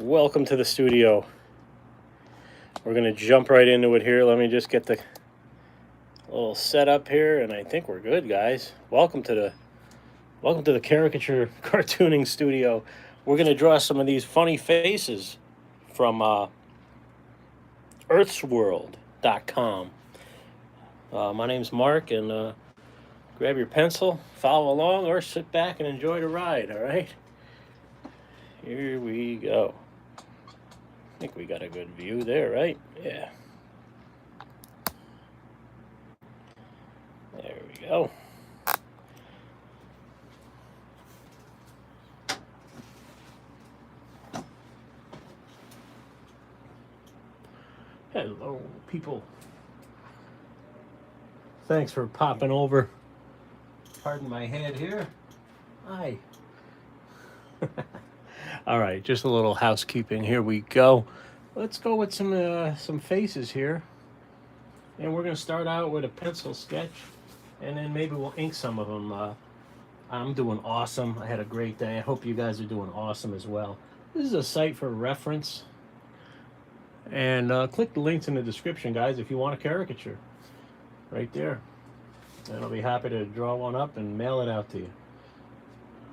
welcome to the studio. We're going to jump right into it here. Let me just get the little setup here, and I think we're good, guys. Welcome to the Caricature Cartooning Studio. We're going to draw some of these funny faces from Earthsworld.com. My name's Mark, and grab your pencil, follow along, or sit back and enjoy the ride, all right? Here we go. I think we got a good view there, right? Yeah. There we go. Hello, people. Thanks for popping over. Pardon my head here. Hi. All right, just a little housekeeping. Here we go. Let's go with some faces here. And we're going to start out with a pencil sketch, and then maybe we'll ink some of them. I'm doing awesome. I had a great day. I hope you guys are doing awesome as well. This is a site for reference. And click the links in the description, guys, if you want a caricature. Right there. And I'll be happy to draw one up and mail it out to you.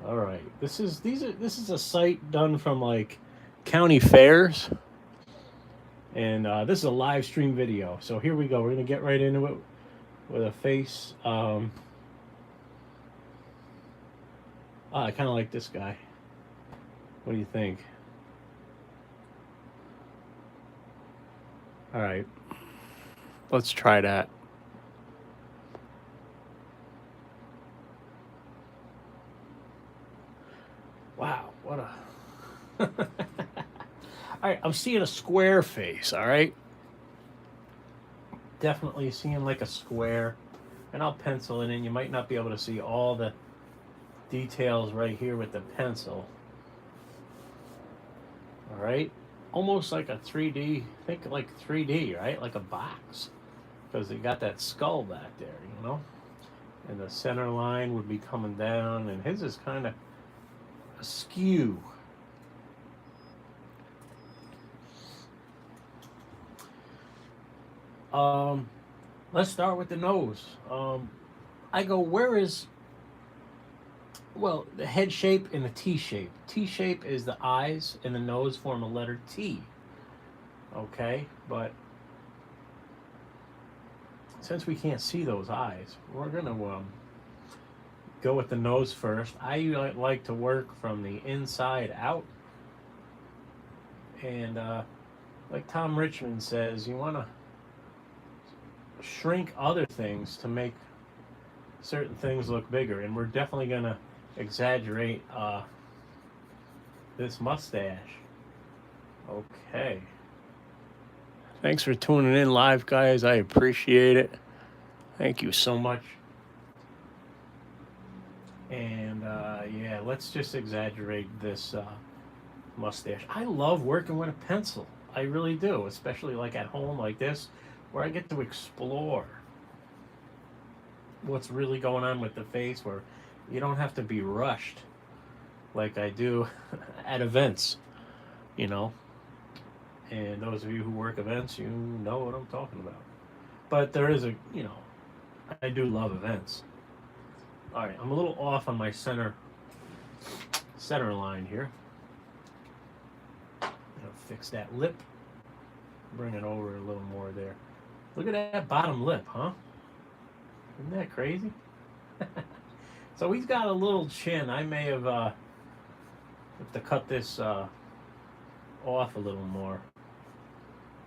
All right. This is a site done from like county fairs. And this is a live stream video. So here we go. We're going to get right into it with a face. I kind of like this guy. What do you think? All right. Let's try that. Wow, what a... All right, I'm seeing a square face, all right? Definitely seeing like a square. And I'll pencil it in. You might not be able to see all the details right here with the pencil. All right? Almost like a 3D, think like 3D, right? Like a box. Because they got that skull back there, you know? And the center line would be coming down, and his is kind of askew. Let's start with the nose. I go, where is... Well, the head shape and the T shape. T shape is the eyes, and the nose form a letter T. Okay, but since we can't see those eyes, we're gonna go with the nose first. I like to work from the inside out, and like Tom Richmond says, you want to shrink other things to make certain things look bigger, and we're definitely gonna exaggerate this mustache. Okay. Thanks for tuning in live, guys. I appreciate it. Thank you so much. And yeah, let's just exaggerate this mustache. I love working with a pencil. I really do, especially like at home like this, where I get to explore what's really going on with the face, where you don't have to be rushed like I do at events, you know. And those of you who work events, you know what I'm talking about. But there is a, you know, I do love events. All right, I'm a little off on my center line here. I'm gonna fix that lip. Bring it over a little more there. Look at that bottom lip, huh? Isn't that crazy? So he's got a little chin. I may have to cut this off a little more.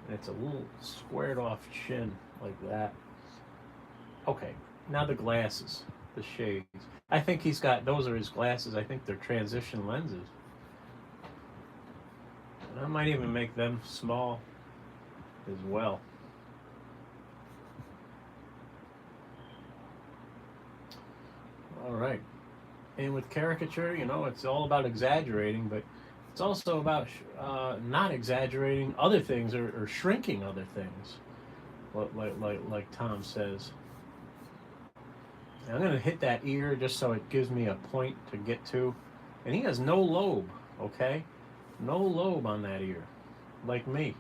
It's a little squared off chin like that. Okay, now the glasses, the shades. I think he's got, those are his glasses. I think they're transition lenses. And I might even make them small as well. All right. And with caricature, you know, it's all about exaggerating, but it's also about not exaggerating other things or shrinking other things, like Tom says. And I'm going to hit that ear just so it gives me a point to get to. And he has no lobe, okay? No lobe on that ear, like me.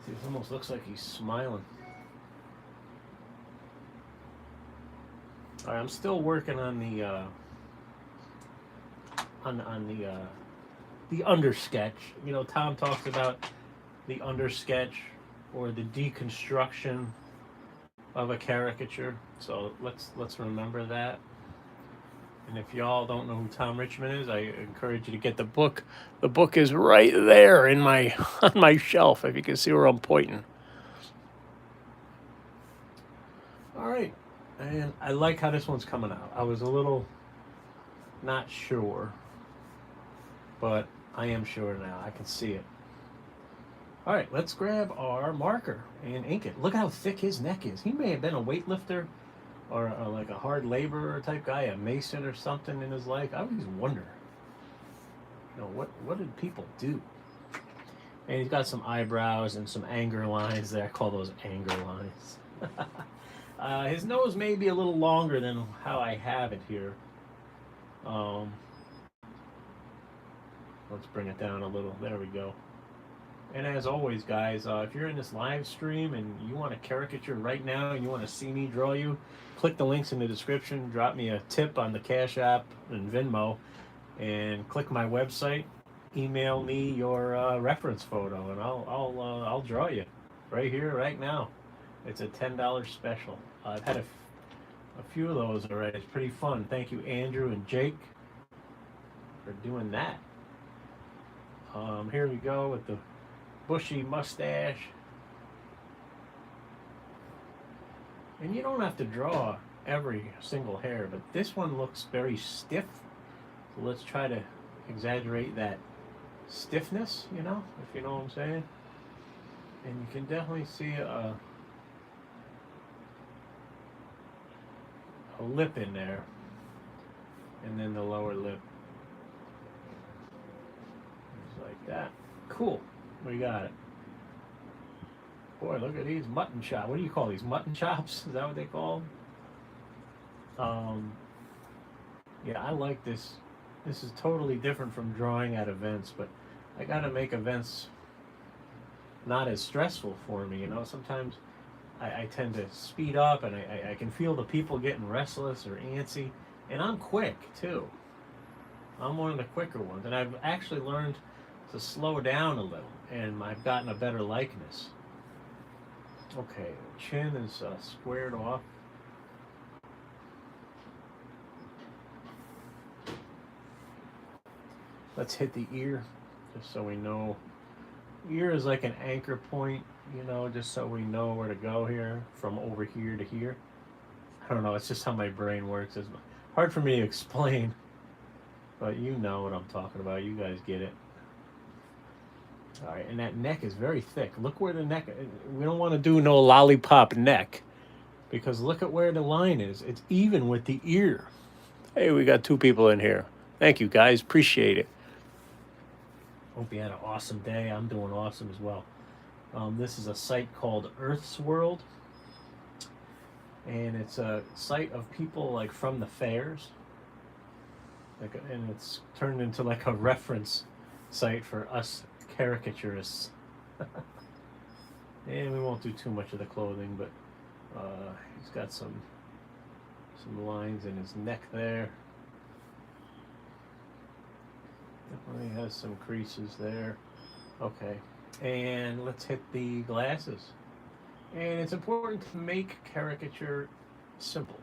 See, it almost looks like he's smiling. All right, I'm still working on the the under sketch. You know, Tom talks about the under sketch or the deconstruction of a caricature. So let's remember that. And if y'all don't know who Tom Richmond is, I encourage you to get the book. The book is right there in my on my shelf. If you can see where I'm pointing. All right, and I like how this one's coming out. I was a little not sure, but I am sure now. I can see it. All right, let's grab our marker and ink it. Look how thick his neck is. He may have been a weightlifter or like a hard laborer type guy, a mason or something in his life. I always wonder, you know, what did people do? And he's got some eyebrows and some anger lines there. I call those anger lines. His nose may be a little longer than how I have it here. Let's bring it down a little. There we go. And as always, guys, if you're in this live stream and you want a caricature right now and you want to see me draw you, click the links in the description. Drop me a tip on the Cash App and Venmo, and click my website. Email me your reference photo, and I'll draw you right here, right now. It's a $10 special. I've had a few of those already. It's pretty fun. Thank you, Andrew and Jake, for doing that. Here we go with the bushy mustache. And you don't have to draw every single hair, but this one looks very stiff. So let's try to exaggerate that stiffness, you know, if you know what I'm saying. And you can definitely see a lip in there, and then the lower lip, just like that. Cool, we got it. Boy, look at these mutton chops. What do you call these, mutton chops? Is that what they call them? Yeah, I like this. This is totally different from drawing at events, but I gotta make events not as stressful for me, you know. Sometimes I tend to speed up, and I can feel the people getting restless or antsy, and I'm quick too. I'm one of the quicker ones, and I've actually learned to slow down a little, and I've gotten a better likeness. Okay, chin is squared off. Let's hit the ear, just so we know. Ear is like an anchor point, you know, just so we know where to go here, from over here to here. I don't know, it's just how my brain works. It's hard for me to explain, but you know what I'm talking about. You guys get it. All right, and that neck is very thick. Look where the neck, we don't want to do no lollipop neck, because look at where the line is. It's even with the ear. Hey, we got 2 people in here. Thank you, guys. Appreciate it. Hope you had an awesome day. I'm doing awesome as well. This is a site called Earthsworld, and it's a site of people like from the fairs, and it's turned into like a reference site for us caricaturists. And we won't do too much of the clothing, but he's got some lines in his neck there. Definitely has some creases there. Okay, and let's hit the glasses. And it's important to make caricature simple.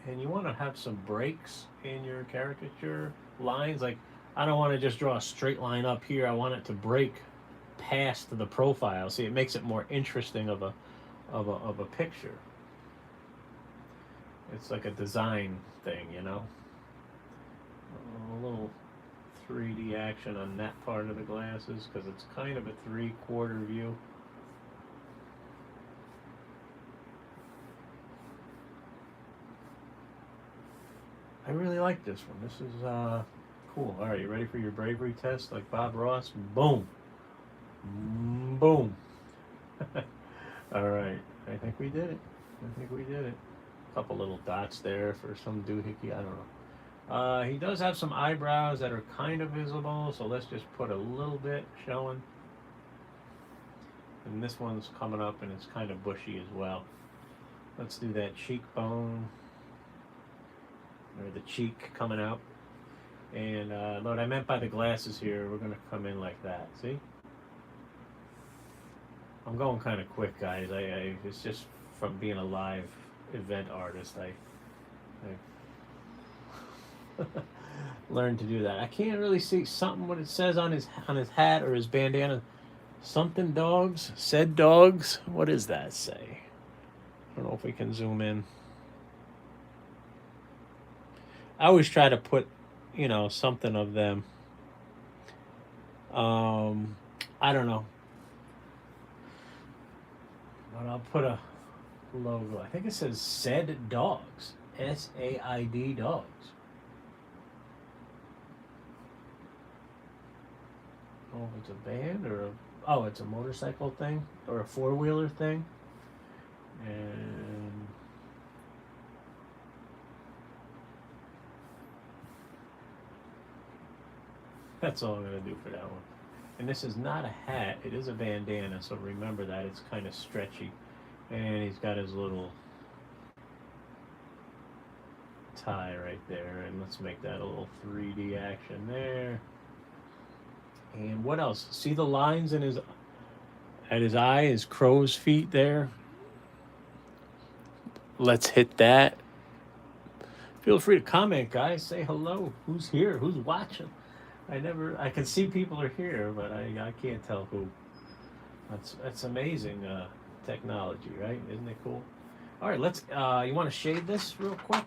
And you want to have some breaks in your caricature lines. Like, I don't want to just draw a straight line up here. I want it to break past the profile. See, it makes it more interesting of a picture. It's like a design thing, you know. A little 3D action on that part of the glasses, because it's kind of a 3/4 view. I really like this one. This is cool. All right, you ready for your bravery test like Bob Ross? Boom. Boom. All right, I think we did it. A couple little dots there for some doohickey. I don't know. He does have some eyebrows that are kind of visible, so let's just put a little bit showing. And this one's coming up and it's kind of bushy as well. Let's do that cheekbone, or the cheek coming out. And what I meant by the glasses here, we're going to come in like that. See? I'm going kind of quick, guys. It's just from being a live event artist. I learned to do that. I can't really see something what it says on his hat or his bandana. Something dogs, said dogs. What does that say? I don't know if we can zoom in. I always try to put, you know, something of them. I don't know. But I'll put a logo. I think it says said dogs. SAID dogs. Oh, it's a band or oh, it's a motorcycle thing or a four-wheeler thing. And that's all I'm going to do for that one. And this is not a hat, it is a bandana, so remember that. It's kind of stretchy. And he's got his little tie right there. And let's make that a little 3D action there. And what else? See the lines in his eye, his crow's feet there? Let's hit that. Feel free to comment, guys. Say hello. Who's here? Who's watching? I can see people are here, but I can't tell who. That's amazing technology, right? Isn't it cool? All right, let's. You want to shade this real quick?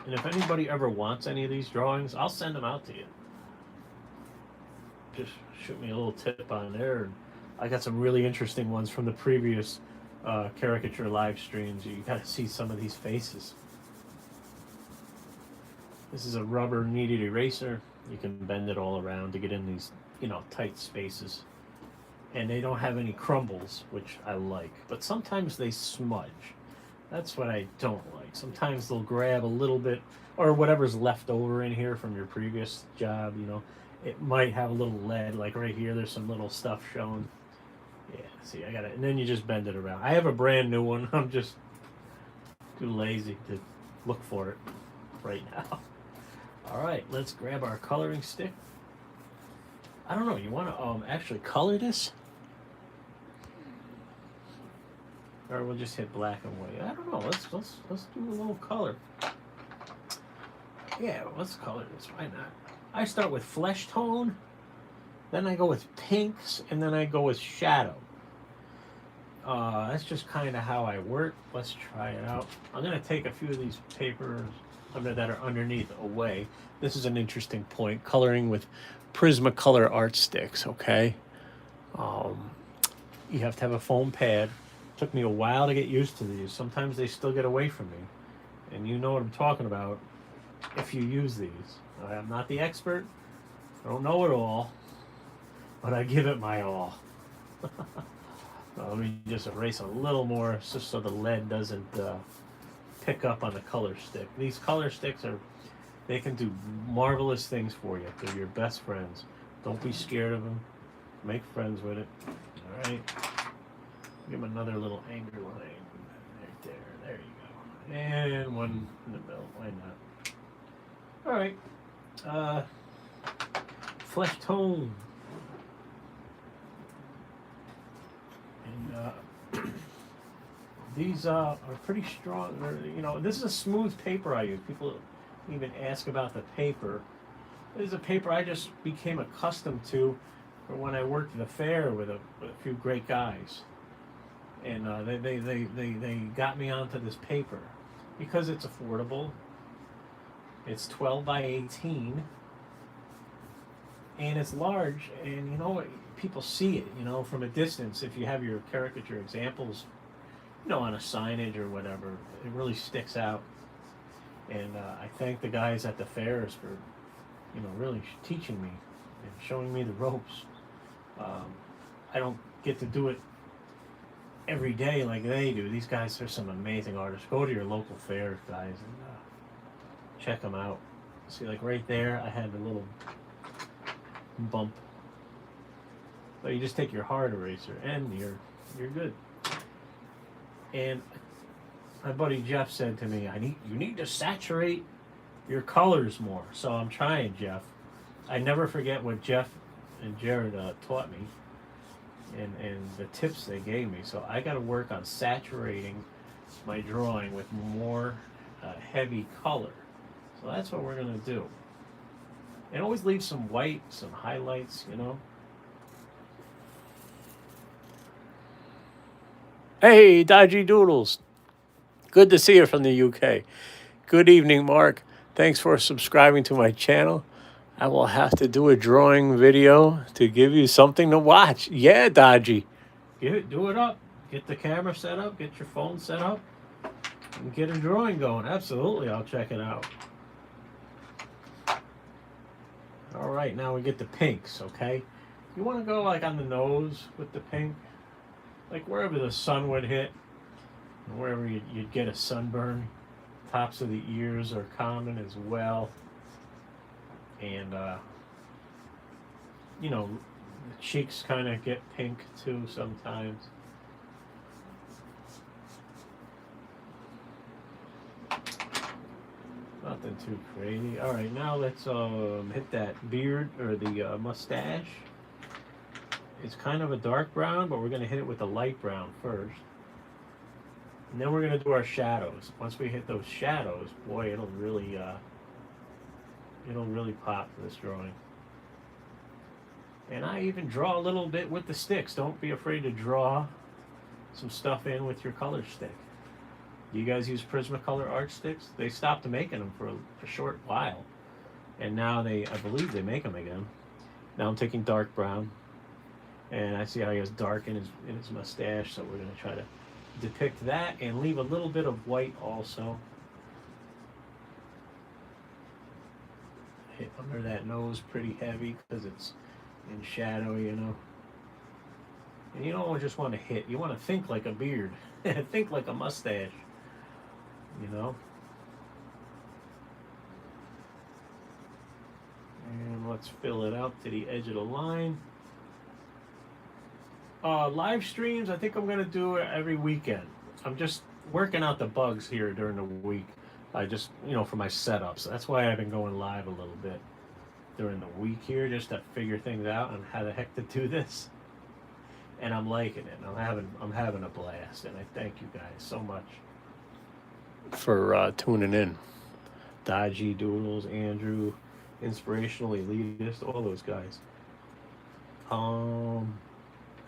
And if anybody ever wants any of these drawings, I'll send them out to you. Just shoot me a little tip on there. I got some really interesting ones from the previous caricature live streams. You got to see some of these faces. This is a rubber kneaded eraser. You can bend it all around to get in these, you know, tight spaces. And they don't have any crumbles, which I like. But sometimes they smudge. That's what I don't like. Sometimes they'll grab a little bit, or whatever's left over in here from your previous job, you know. It might have a little lead, like right here, there's some little stuff showing. Yeah, see, I got it. And then you just bend it around. I have a brand new one. I'm just too lazy to look for it right now. All right, let's grab our coloring stick. I don't know, you want to actually color this? Or we'll just hit black and white. I don't know, let's do a little color. Yeah, let's color this, why not? I start with flesh tone, then I go with pinks, and then I go with shadow. That's just kind of how I work. Let's try it out. I'm going to take a few of these papers that are underneath away. This is an interesting point. Coloring with Prismacolor Art Sticks, okay? You have to have a foam pad. Took me a while to get used to these. Sometimes they still get away from me. And you know what I'm talking about if you use these. I'm not the expert. I don't know it all. But I give it my all. Let me just erase a little more just so the lead doesn't pick up on the color stick. These color sticks they can do marvelous things for you. They're your best friends. Don't be scared of them. Make friends with it. All right. Give them another little anger line right there. There you go. And one in the middle. Why not? All right. Flesh tone. And these are pretty strong. You know, this is a smooth paper I use. People even ask about the paper. This is a paper I just became accustomed to for when I worked at the fair with a few great guys. And they got me onto this paper because it's affordable. It's 12 by 18. And it's large, and you know, people see it, you know, from a distance. If you have your caricature examples, you know, on a signage or whatever, it really sticks out. And I thank the guys at the fairs for, you know, really teaching me and showing me the ropes. I don't get to do it every day like they do. These guys are some amazing artists. Go to your local fairs, guys, and check them out. See, like right there, I had a little bump. But you just take your hard eraser and you're good. And my buddy Jeff said to me, you need to saturate your colors more. So I'm trying, Jeff. I never forget what Jeff and Jared taught me and the tips they gave me. So I got to work on saturating my drawing with more heavy color. So that's what we're going to do. And always leave some white, some highlights, you know. Hey, Dodgy Doodles. Good to see you from the UK. Good evening, Mark. Thanks for subscribing to my channel. I will have to do a drawing video to give you something to watch. Yeah, Dodgy. Do it up. Get the camera set up. Get your phone set up. And get a drawing going. Absolutely, I'll check it out. All right, now we get the pinks, okay? You want to go like on the nose with the pink. Like wherever the sun would hit. Wherever you'd get a sunburn. Tops of the ears are common as well. And, you know, the cheeks kind of get pink too sometimes. Nothing too crazy. All right, now let's hit that beard or the mustache. It's kind of a dark brown, but we're going to hit it with a light brown first. And then we're going to do our shadows. Once we hit those shadows, boy, it'll really pop this drawing. And I even draw a little bit with the sticks. Don't be afraid to draw some stuff in with your color stick. You guys use Prismacolor Art Sticks? They stopped making them for a short while. And now I believe they make them again. Now I'm taking dark brown. And I see how he has dark in his mustache, so we're going to try to depict that and leave a little bit of white also. Hit under that nose pretty heavy because it's in shadow, you know. And you don't just want to hit, you want to think like a beard. Think like a mustache, you know. And let's fill it out to the edge of the line. Live streams, I think I'm going to do it every weekend. I'm just working out the bugs here during the week. I just, you know, for my setups. That's why I've been going live a little bit during the week here, just to figure things out on how the heck to do this. And I'm liking it. I'm having a blast, and I thank you guys so much for tuning in. Dodgy Doodles, Andrew, Inspirational Elitist, all those guys.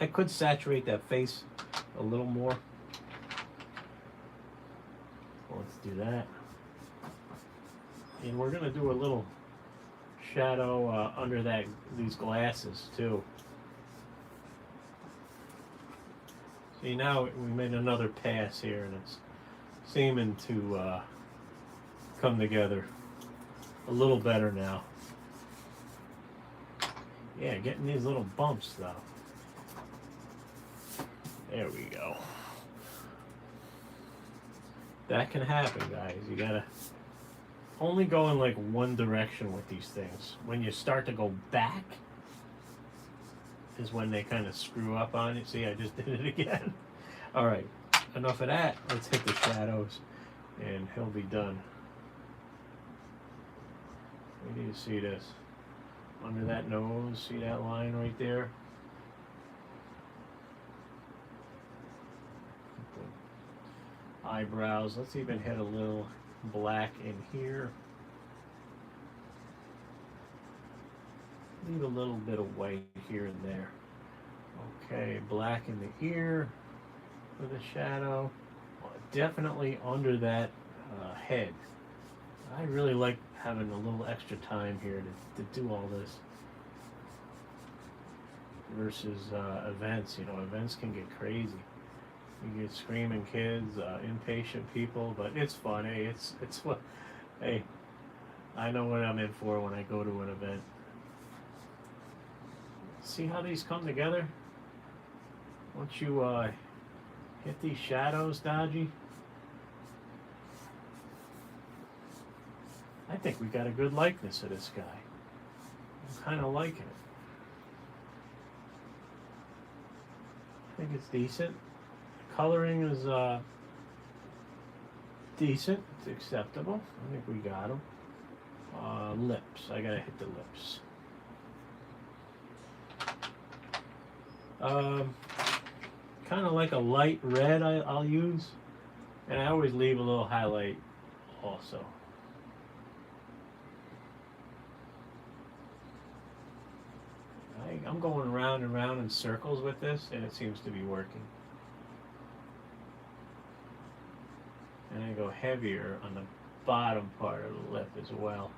I could saturate that face a little more. Let's do that. And we're going to do a little shadow under these glasses too. See, now we made another pass here, and it's seeming to come together a little better now. Yeah, getting these little bumps though. There we go. That can happen, guys. You gotta only go in like one direction with these things. When you start to go back is when they kind of screw up on you. See, I just did it again. All right, enough of that. Let's hit the shadows and he'll be done. We need to see this. Under that nose, see that line right there? Eyebrows, let's even hit a little black in here. Leave a little bit of white here and there. Okay, black in the ear for the shadow. Well, definitely under that head. I really like having a little extra time here to do all this. Versus events, you know, events can get crazy. You get screaming kids, impatient people, but it's fun. Hey, it's what. Hey, I know what I'm in for when I go to an event. See how these come together? Once you Get these shadows, Dodgy. I think we got a good likeness of this guy. I'm kind of liking it. I think it's decent. The coloring is decent. It's acceptable. I think we got him. Lips. I gotta hit the lips. Kind of like a light red I'll use. And I always leave a little highlight also. I'm going round and round in circles with this, and it seems to be working. And I go heavier on the bottom part of the lip as well.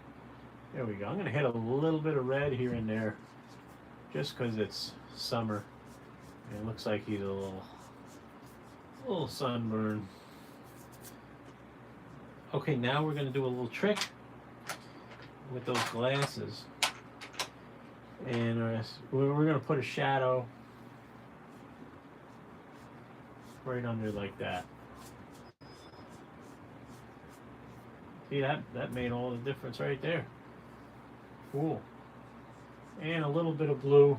There we go. I'm going to hit a little bit of red here and there, just because it's summer. And it looks like he's a little sunburn. Okay, now we're going to do a little trick with those glasses. And we're going to put a shadow right under like that. See, that made all the difference right there. Cool. And a little bit of blue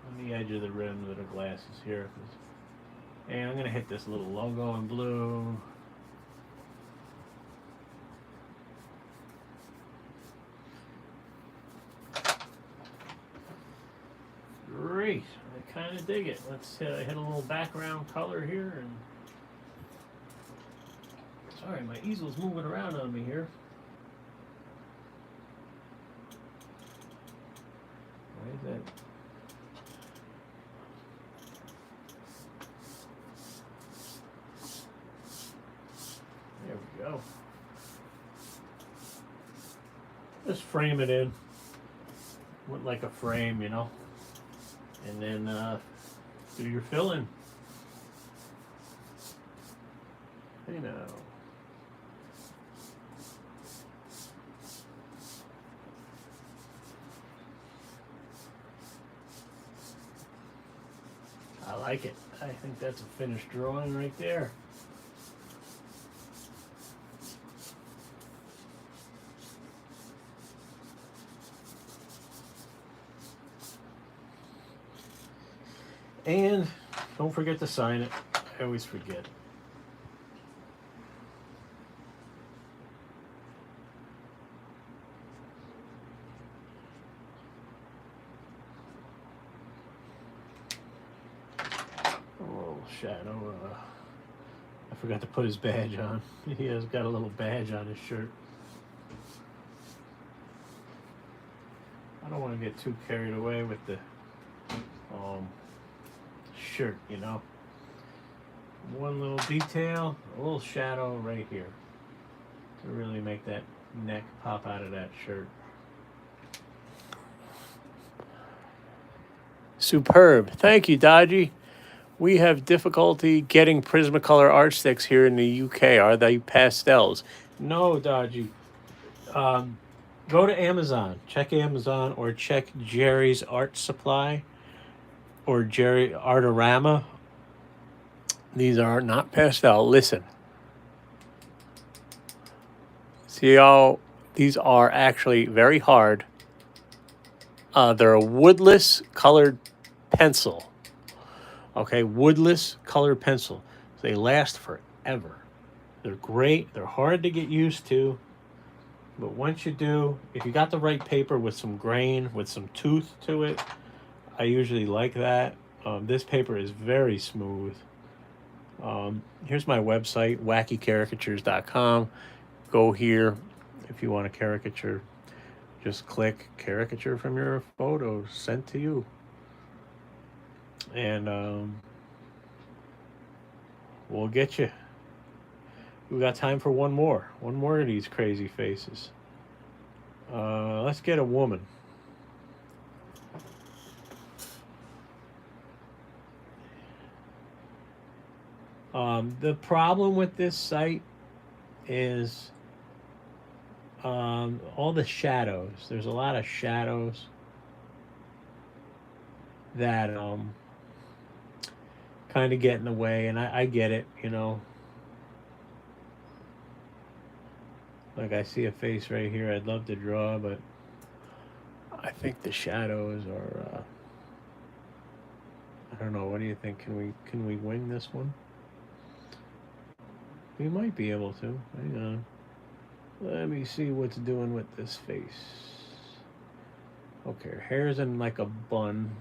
on the edge of the rims of the glasses here. And I'm going to hit this little logo in blue. Great. I kind of dig it. Let's hit a little background color here. And sorry, my easel's moving around on me here. Why is that? There we go. Just frame it in. With like a frame, you know. And then do your filling. You know. I like it. I think that's a finished drawing right there. And don't forget to sign it. I always forget. A little shadow. I forgot to put his badge on. He has got a little badge on his shirt. I don't want to get too carried away with the shirt, you know. One little detail, a little shadow right here to really make that neck pop out of that shirt. Superb. Thank you, Dodgy. We have difficulty getting Prismacolor Art Sticks here in the UK. Are they pastels? No, Dodgy. Go to Amazon. Check Amazon or check Jerry's Art Supply or Jerry Artorama. These are not pastel. Listen. See how these are actually very hard. They're a woodless colored pencil. Okay, woodless colored pencil. They last forever. They're great. They're hard to get used to. But once you do, if you got the right paper with some grain, with some tooth to it, I usually like that. This paper is very smooth. Here's my website, wackycaricatures.com. Go here if you want a caricature. Just click caricature from your photos sent to you. And we'll get you. We got time for one more of these crazy faces. Let's get a woman. The problem with this site is all the shadows. There's a lot of shadows that kind of get in the way, and I get it, you know. Like, I see a face right here I'd love to draw, but I think the shadows are, I don't know. What do you think? Can we wing this one? We might be able to. Hang on. Let me see what's doing with this face. Okay, her hair's in like a bun.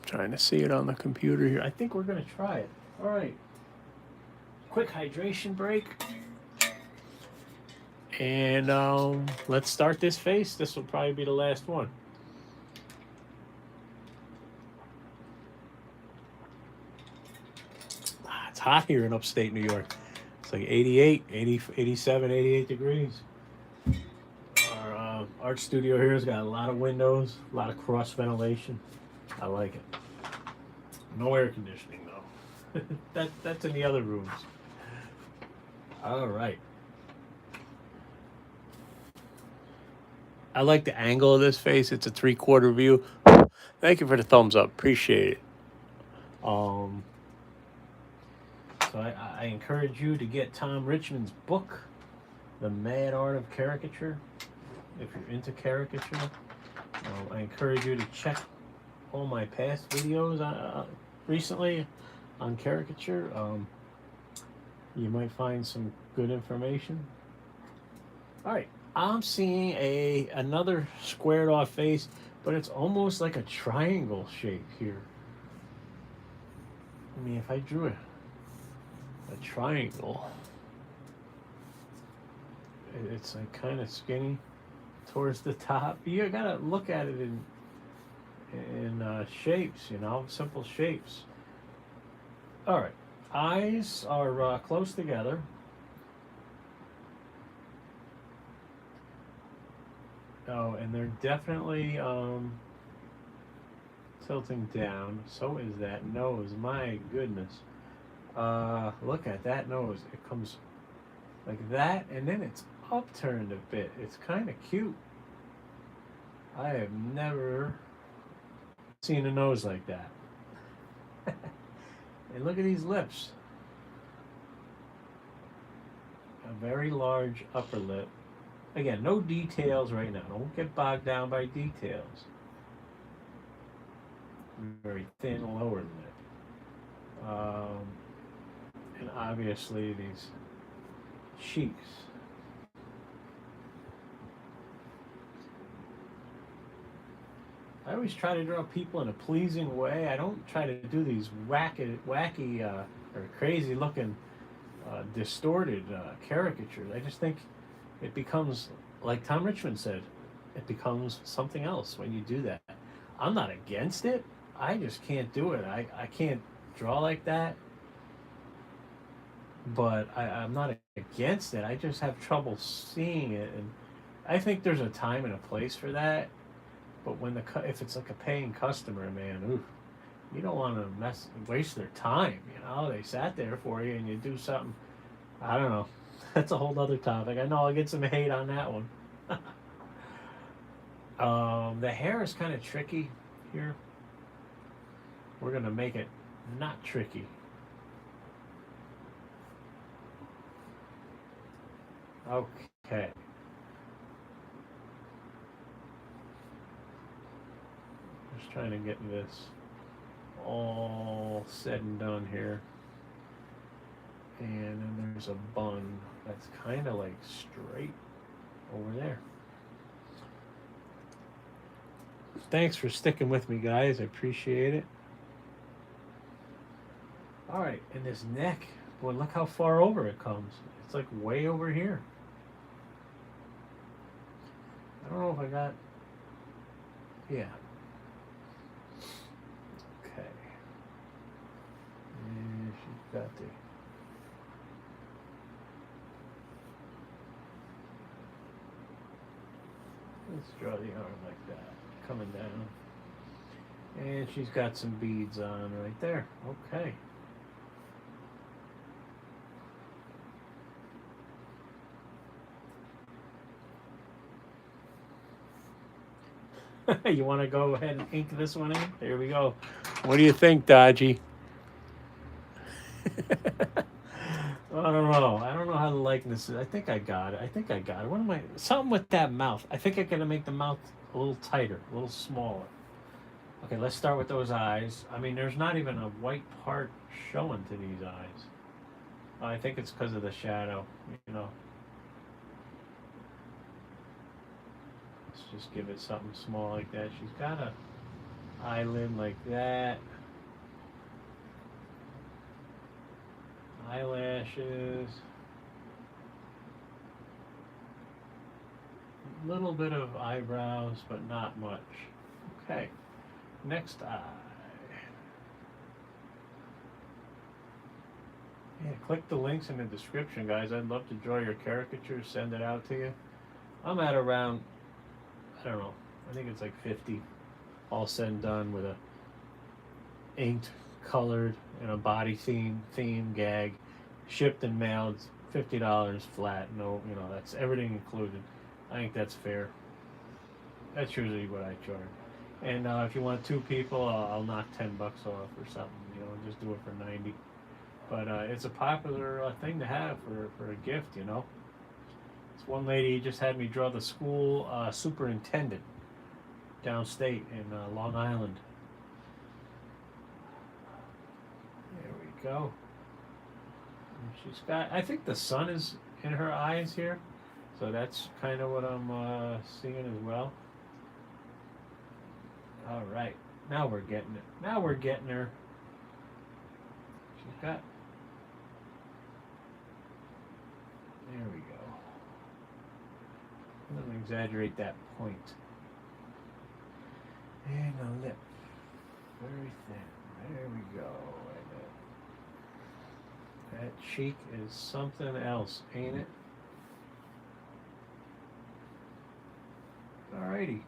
Trying to see it on the computer here. I think we're gonna try it. All right. Quick hydration break. And let's start this face. This will probably be the last one. It's hot here in upstate New York. It's like 88, 80, 87, 88 degrees. Our art studio here has got a lot of windows, a lot of cross ventilation. I like it. No air conditioning though. That's in the other rooms. All right. I like the angle of this face. It's a 3/4 view. Thank you for the thumbs up. Appreciate it. So I encourage you to get Tom Richmond's book, The Mad Art of Caricature, if you're into caricature. I encourage you to check all my past videos recently on caricature. You might find some good information. All right, I'm seeing another squared off face, but it's almost like a triangle shape here. I mean, if I drew a triangle, it's like kind of skinny towards the top. You gotta look at it in shapes, you know, simple shapes. All right, eyes are close together. Oh, and they're definitely tilting down. So is that nose. My goodness. Look at that nose. It comes like that, and then it's upturned a bit. It's kind of cute. I have never seen a nose like that. And look at these lips. A very large upper lip. Again, no details right now. Don't get bogged down by details. Very thin lower lip. And obviously these cheeks. I always try to draw people in a pleasing way. I don't try to do these wacky or crazy looking distorted caricatures. I just think it becomes, like Tom Richmond said, it becomes something else when you do that. I'm not against it. I just can't do it. I can't draw like that. But I'm not against it. I just have trouble seeing it. And I think there's a time and a place for that. But when if it's like a paying customer, man, oof, you don't want to waste their time. You know, they sat there for you, and you do something. I don't know. That's a whole other topic. I know I'll get some hate on that one. The hair is kind of tricky here. We're gonna make it not tricky. Okay. Just trying to get this all said and done here. And then there's a bun that's kind of like straight over there. Thanks for sticking with me, guys. I appreciate it. All right, and this neck, boy, look how far over it comes. It's like way over here. I don't know if I got, yeah. Okay. And she's got the, let's draw the arm like that, coming down. And she's got some beads on right there. Okay. You want to go ahead and ink this one in? Here we go. What do you think, Dodgy? I don't know. I don't know how the likeness is. I think I got it. I think I got it. What am I? Something with that mouth. I think I gotta make the mouth a little tighter, a little smaller. Okay, let's start with those eyes. I mean, there's not even a white part showing to these eyes. I think it's because of the shadow, you know. Let's just give it something small like that. She's got a eyelid like that. Eyelashes. A little bit of eyebrows, but not much. Okay, next eye. Yeah, click the links in the description, guys. I'd love to draw your caricatures, send it out to you. I'm at around, I don't know, I think it's like 50, all said and done, with a inked, colored, and a body theme gag, shipped and mailed, $50 flat. No, you know, that's everything included. I think that's fair. That's usually what I charge. And if you want 2 people, I'll knock $10 off or something. You know, just do it for 90. But it's a popular thing to have for a gift. You know, this one lady just had me draw the school superintendent downstate in Long Island. There we go. And she's got, I think the sun is in her eyes here, so that's kind of what I'm seeing as well. All right, now we're getting it. Now we're getting her. She's got. There we go. I'm going to exaggerate that point. And a lip. Very thin. There we go. That cheek is something else, ain't it? Alrighty.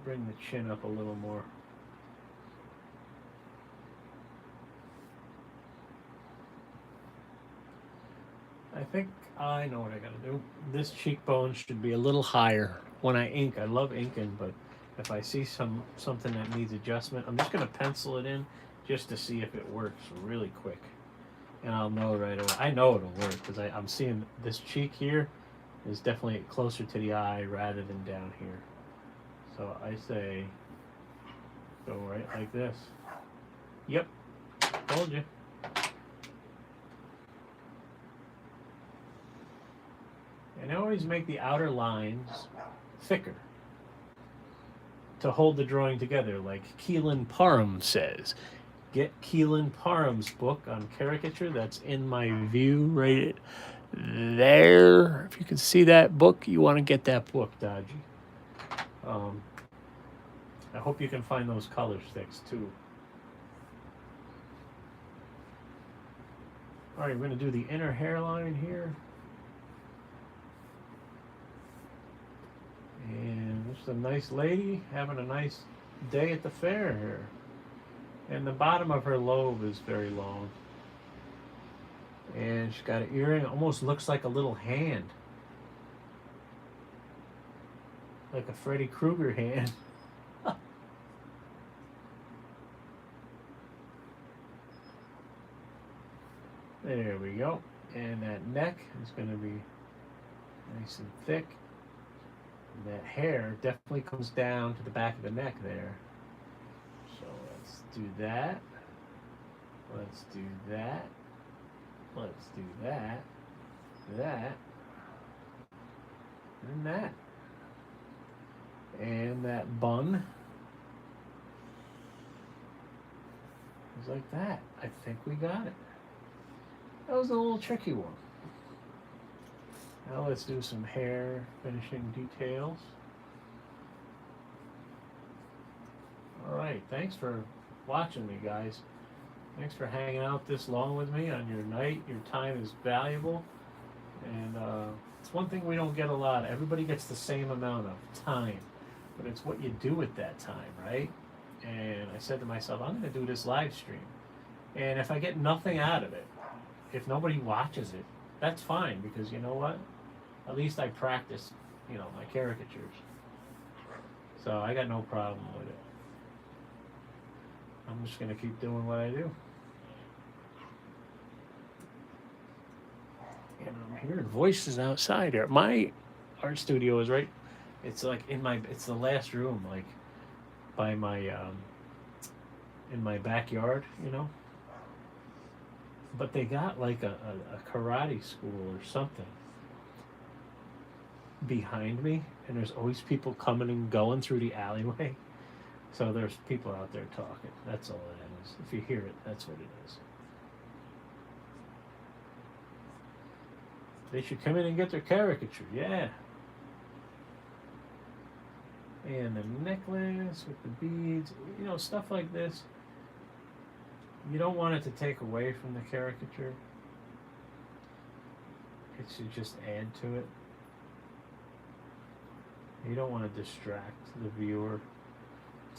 Bring the chin up a little more. I think I know what I gotta do. This cheekbone should be a little higher when I ink. I love inking, but if I see something that needs adjustment, I'm just gonna pencil it in just to see if it works really quick. And I'll know right away. I know it'll work because I'm seeing this cheek here is definitely closer to the eye rather than down here. So I say go right like this. Yep, told you. And I always make the outer lines thicker to hold the drawing together, like Keelan Parham says. Get Keelan Parham's book on caricature. That's in my view right there. If you can see that book, you want to get that book, Dodgy. I hope you can find those color sticks too. All right, we're going to do the inner hairline here. And just a nice lady having a nice day at the fair here. And the bottom of her lobe is very long. And she's got an earring. It almost looks like a little hand. Like a Freddy Krueger hand. There we go. And that neck is going to be nice and thick. And that hair definitely comes down to the back of the neck there. So let's do that. Let's do that. Let's do that. That. And that. And that bun is like that. I think we got it. That was a little tricky one. Now let's do some hair finishing details. Alright, thanks for watching me, guys. Thanks for hanging out this long with me on your night. Your time is valuable. And it's one thing we don't get a lot. Everybody gets the same amount of time. But it's what you do with that time, right? And I said to myself, I'm going to do this live stream. And if I get nothing out of it, if nobody watches it, that's fine, because you know what? At least I practice you know, my caricatures. So I got no problem with it. I'm just gonna keep doing what I do. And I'm hearing voices outside here. My art studio is right. It's like in my. It's the last room, like by my in my backyard, you know. But they got like a karate school or something behind me, and there's always people coming and going through the alleyway. So there's people out there talking. That's all it is. If you hear it, that's what it is. They should come in and get their caricature, yeah. And the necklace with the beads, you know, stuff like this. You don't want it to take away from the caricature. It should just add to it. You don't want to distract the viewer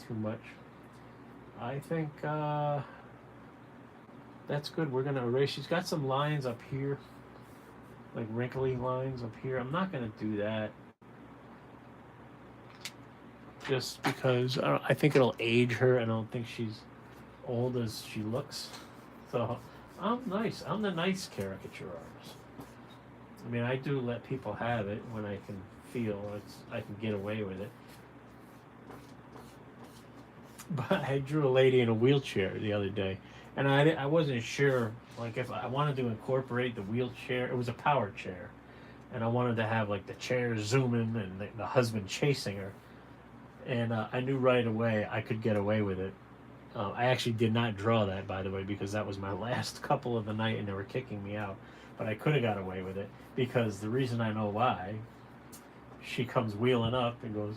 too much. I think that's good. We're going to erase. She's got some lines up here, like wrinkly lines up here. I'm not going to do that. Just because I think it'll age her, and I don't think she's old as she looks. So I'm nice. I'm the nice caricature artist. I mean, I do let people have it when I can feel I can get away with it. But I drew a lady in a wheelchair the other day, and I wasn't sure, like, if I wanted to incorporate the wheelchair. It was a power chair, and I wanted to have like the chair zooming and the husband chasing her. And I knew right away I could get away with it. I actually did not draw that, by the way, because that was my last couple of the night and they were kicking me out. But I could have got away with it because the reason I know why, she comes wheeling up and goes,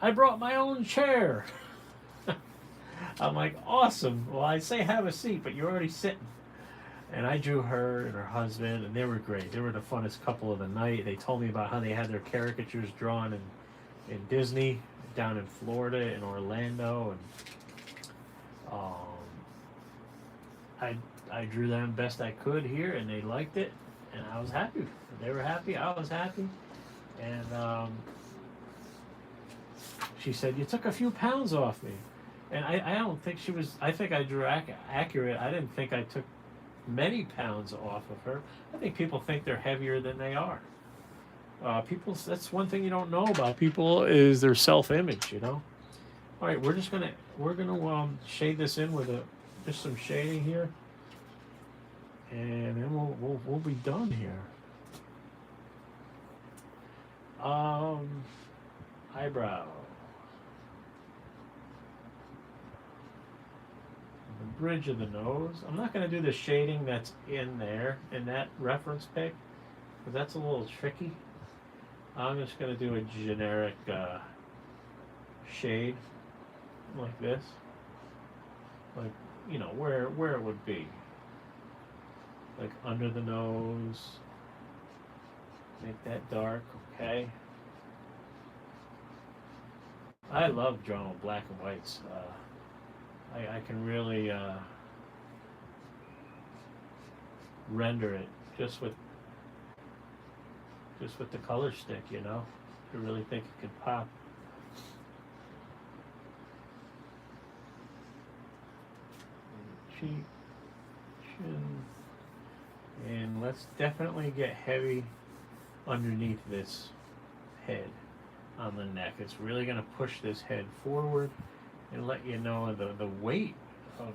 "I brought my own chair." I'm like, awesome. Well, I say have a seat, but you're already sitting. And I drew her and her husband, and they were great. They were the funnest couple of the night. They told me about how they had their caricatures drawn in Disney, down in Florida, in Orlando, and I drew them best I could here, and they liked it, and I was happy. They were happy. I was happy, and she said, "You took a few pounds off me," and I don't think she was. I think I drew accurate. I didn't think I took many pounds off of her. I think people think they're heavier than they are. That's one thing you don't know about people is their self-image, you know. All right, we're gonna shade this in with just some shading here, and then we'll be done here. Eyebrow, the bridge of the nose. I'm not gonna do the shading that's in there in that reference pic, because that's a little tricky. I'm just going to do a generic shade like this, like, you know, where it would be, like under the nose, make that dark, okay? I love drawing black and whites. I can really render it just with the color stick, you know. I really think it could pop. Cheek, chin, and let's definitely get heavy underneath this head on the neck. It's really going to push this head forward and let you know the weight of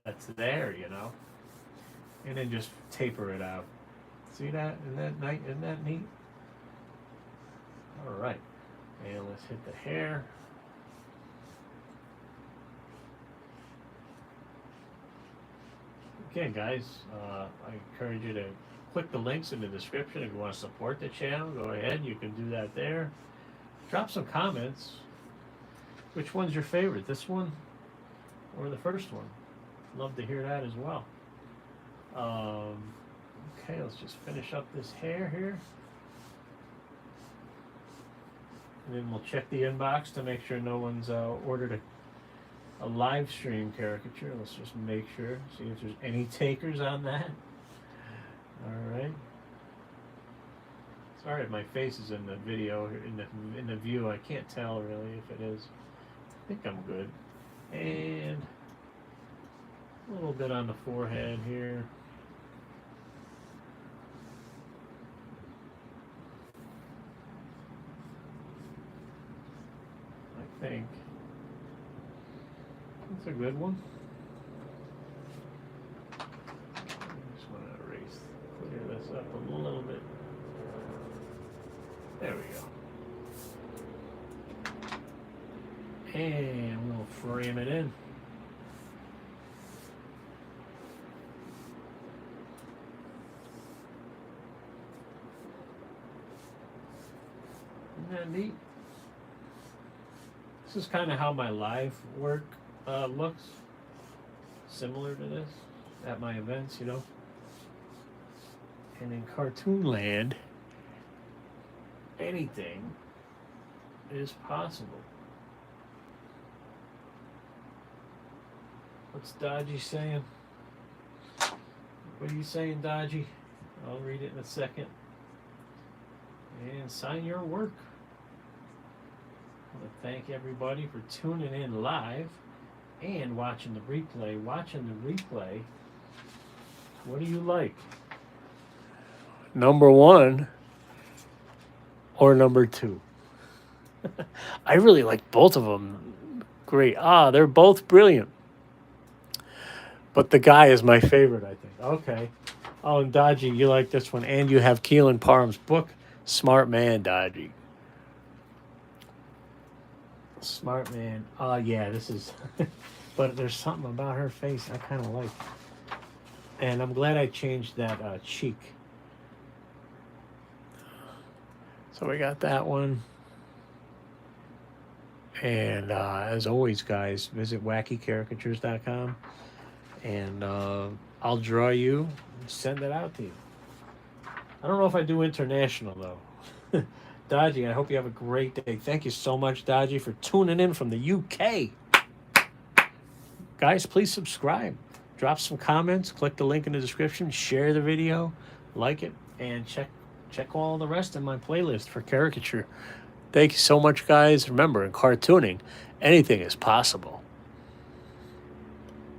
that's there, you know. And then just taper it out. See that? Isn't that neat? All right, and let's hit the hair. Again, guys, I encourage you to click the links in the description if you want to support the channel. Go ahead, you can do that there. Drop some comments. Which one's your favorite? This one or the first one? Love to hear that as well. Okay, let's just finish up this hair here. And then we'll check the inbox to make sure no one's ordered a live stream caricature. Let's just make sure, see if there's any takers on that. All right. Sorry if my face is in the video, in the view. I can't tell really if it is. I think I'm good. And a little bit on the forehead here. I think that's a good one. I just want to clear this up a little bit. There we go. And we'll frame it in. Isn't that neat? This is kind of how my live work looks. Similar to this at my events, you know. And in cartoon land, anything is possible. What's Dodgy saying? What are you saying, Dodgy? I'll read it in a second. And sign your work. I want to thank everybody for tuning in live and watching the replay. What do you like? Number 1 or number 2? I really like both of them. Great. They're both brilliant. But the guy is my favorite, I think. Okay. Oh, and Dodgy, you like this one. And you have Keelan Parham's book. Smart man, Dodgy. Smart man. Yeah, this is... But there's something about her face I kind of like. And I'm glad I changed that cheek. So we got that one. And as always, guys, visit wackycaricatures.com. And I'll draw you and send it out to you. I don't know if I do international, though. Dodgy, I hope you have a great day. Thank you so much, Dodgy, for tuning in from the UK. Guys, please subscribe. Drop some comments. Click the link in the description. Share the video. Like it. And check all the rest in my playlist for caricature. Thank you so much, guys. Remember, in cartooning, anything is possible.